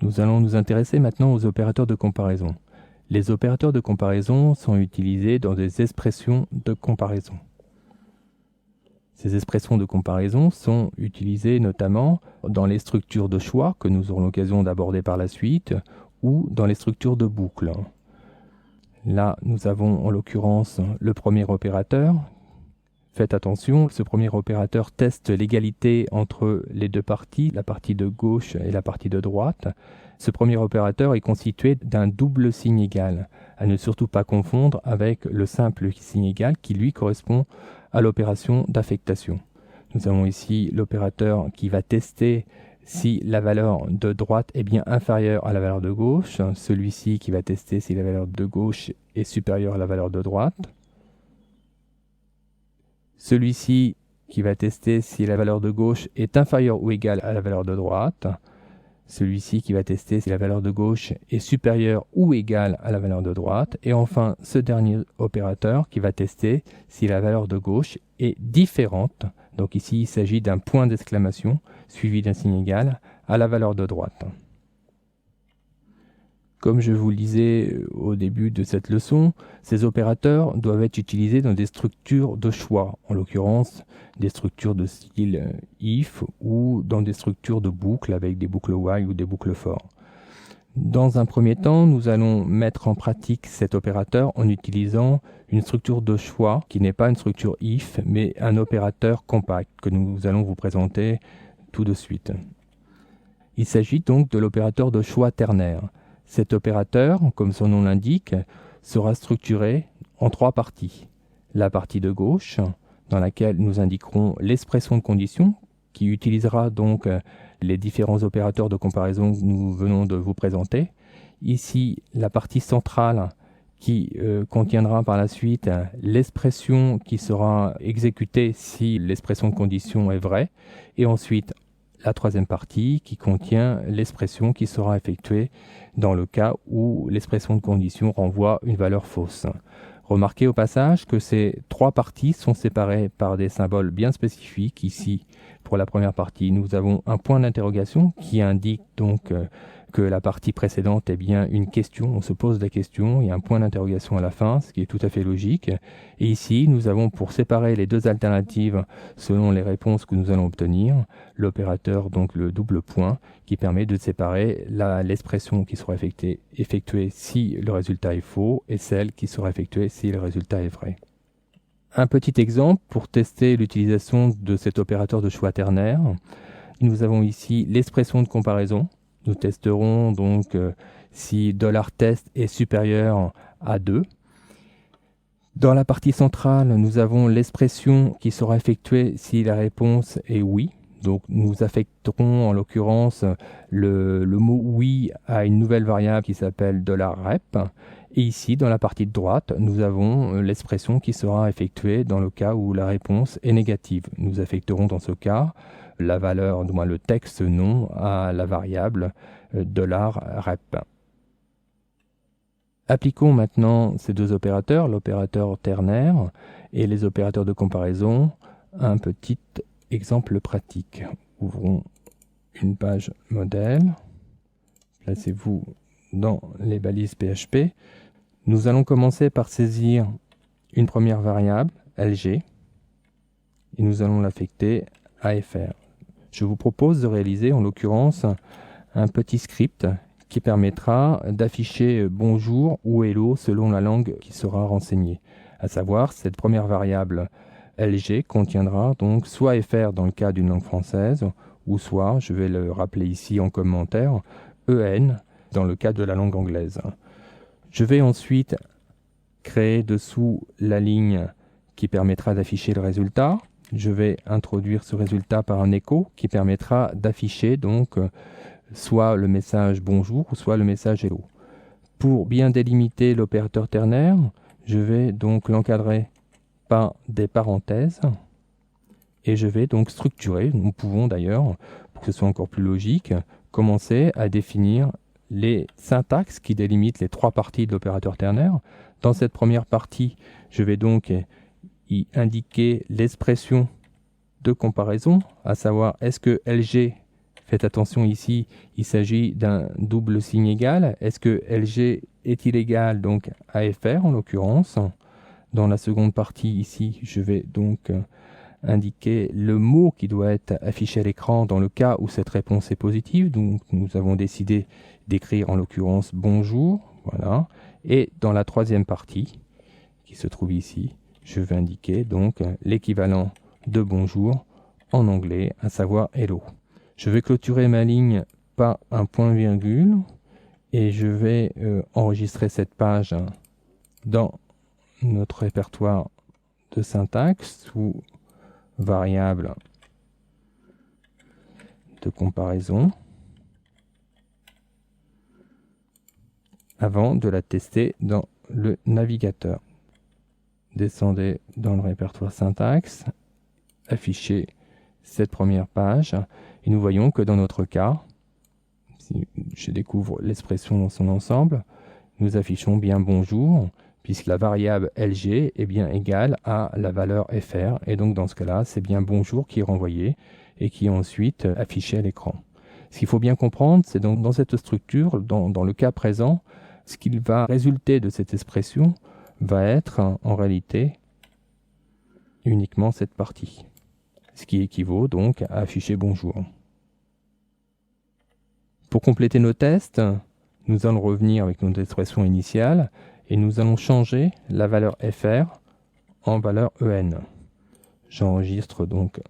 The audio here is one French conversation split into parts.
Nous allons nous intéresser maintenant aux opérateurs de comparaison. Les opérateurs de comparaison sont utilisés dans des expressions de comparaison. Ces expressions de comparaison sont utilisées notamment dans les structures de choix que nous aurons l'occasion d'aborder par la suite ou dans les structures de boucle. Là, nous avons en l'occurrence le premier opérateur. Faites attention, ce premier opérateur teste l'égalité entre les deux parties, la partie de gauche et la partie de droite. Ce premier opérateur est constitué d'un double signe égal, à ne surtout pas confondre avec le simple signe égal qui lui correspond à l'opération d'affectation. Nous avons ici l'opérateur qui va tester si la valeur de droite est bien inférieure à la valeur de gauche, celui-ci qui va tester si la valeur de gauche est supérieure à la valeur de droite, celui-ci qui va tester si la valeur de gauche est inférieure ou égale à la valeur de droite, celui-ci qui va tester si la valeur de gauche est supérieure ou égale à la valeur de droite, et enfin ce dernier opérateur qui va tester si la valeur de gauche est différente, donc ici il s'agit d'un point d'exclamation suivi d'un signe égal à la valeur de droite. Comme je vous le disais au début de cette leçon, ces opérateurs doivent être utilisés dans des structures de choix, en l'occurrence des structures de style if ou dans des structures de boucles avec des boucles while ou des boucles for. Dans un premier temps, nous allons mettre en pratique cet opérateur en utilisant une structure de choix qui n'est pas une structure if, mais un opérateur compact que nous allons vous présenter tout de suite. Il s'agit donc de l'opérateur de choix ternaire. Cet opérateur, comme son nom l'indique, sera structuré en trois parties. La partie de gauche, dans laquelle nous indiquerons l'expression de condition, qui utilisera donc les différents opérateurs de comparaison que nous venons de vous présenter. Ici, la partie centrale qui contiendra par la suite l'expression qui sera exécutée si l'expression de condition est vraie. Et ensuite, la troisième partie qui contient l'expression qui sera effectuée dans le cas où l'expression de condition renvoie une valeur fausse. Remarquez au passage que ces trois parties sont séparées par des symboles bien spécifiques. Ici, pour la première partie, nous avons un point d'interrogation qui indique donc que la partie précédente est bien une question. On se pose la question, il y a un point d'interrogation à la fin, ce qui est tout à fait logique. Et ici, nous avons pour séparer les deux alternatives selon les réponses que nous allons obtenir, l'opérateur, donc le double point, qui permet de séparer l'expression qui sera effectuée si le résultat est faux et celle qui sera effectuée si le résultat est vrai. Un petit exemple pour tester l'utilisation de cet opérateur de choix ternaire. Nous avons ici l'expression de comparaison. Nous testerons donc si $test est supérieur à 2. Dans la partie centrale, nous avons l'expression qui sera effectuée si la réponse est oui. Donc nous affecterons en l'occurrence le mot oui à une nouvelle variable qui s'appelle $rep. Et ici, dans la partie de droite, nous avons l'expression qui sera effectuée dans le cas où la réponse est négative. Nous affecterons dans ce cas la valeur, du moins le texte non, à la variable $rep. Appliquons maintenant ces deux opérateurs, l'opérateur ternaire et les opérateurs de comparaison, à un petit exemple pratique. Ouvrons une page modèle. Placez-vous dans les balises PHP. Nous allons commencer par saisir une première variable, LG, et nous allons l'affecter à fr. Je vous propose de réaliser en l'occurrence un petit script qui permettra d'afficher bonjour ou hello selon la langue qui sera renseignée. À savoir, cette première variable LG contiendra donc soit fr dans le cas d'une langue française, ou soit, je vais le rappeler ici en commentaire, en dans le cas de la langue anglaise. Je vais ensuite créer dessous la ligne qui permettra d'afficher le résultat. Je vais introduire ce résultat par un écho qui permettra d'afficher donc soit le message bonjour ou soit le message hello. Pour bien délimiter l'opérateur ternaire, je vais donc l'encadrer par des parenthèses et je vais donc structurer. Nous pouvons d'ailleurs, pour que ce soit encore plus logique, commencer à définir les syntaxes qui délimitent les trois parties de l'opérateur ternaire. Dans cette première partie, je vais donc y indiquer l'expression de comparaison, à savoir est-ce que LG Faites attention ici, il s'agit d'un double signe égal. Est-ce que LG est-il égal donc à FR en l'occurrence? Dans la seconde partie ici, je vais donc indiquer le mot qui doit être affiché à l'écran dans le cas où cette réponse est positive. Donc nous avons décidé d'écrire en l'occurrence bonjour. Voilà. Et dans la troisième partie, qui se trouve ici, je vais indiquer donc l'équivalent de bonjour en anglais, à savoir hello. Je vais clôturer ma ligne par un point-virgule et je vais enregistrer cette page dans notre répertoire de syntaxe sous variable de comparaison avant de la tester dans le navigateur. Descendez dans le répertoire syntaxe, affichez cette première page et nous voyons que dans notre cas, si je découvre l'expression dans son ensemble, nous affichons bien bonjour puisque la variable LG est bien égale à la valeur FR et donc dans ce cas-là, c'est bien bonjour qui est renvoyé et qui est ensuite affiché à l'écran. Ce qu'il faut bien comprendre, c'est donc dans cette structure, dans le cas présent, ce qu'il va résulter de cette expression va être en réalité uniquement cette partie, ce qui équivaut donc à afficher bonjour. Pour compléter nos tests, nous allons revenir avec notre expression initiale et nous allons changer la valeur FR en valeur EN. J'enregistre donc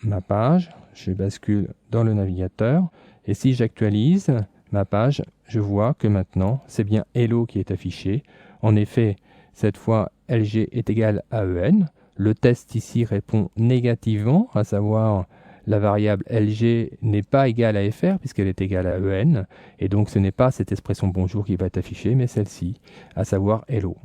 ma page, je bascule dans le navigateur et si j'actualise ma page, je vois que maintenant c'est bien Hello qui est affiché. En effet, cette fois LG est égal à EN. Le test ici répond négativement, à savoir la variable LG n'est pas égale à FR puisqu'elle est égale à EN. Et donc ce n'est pas cette expression bonjour qui va être affichée, mais celle-ci, à savoir Hello.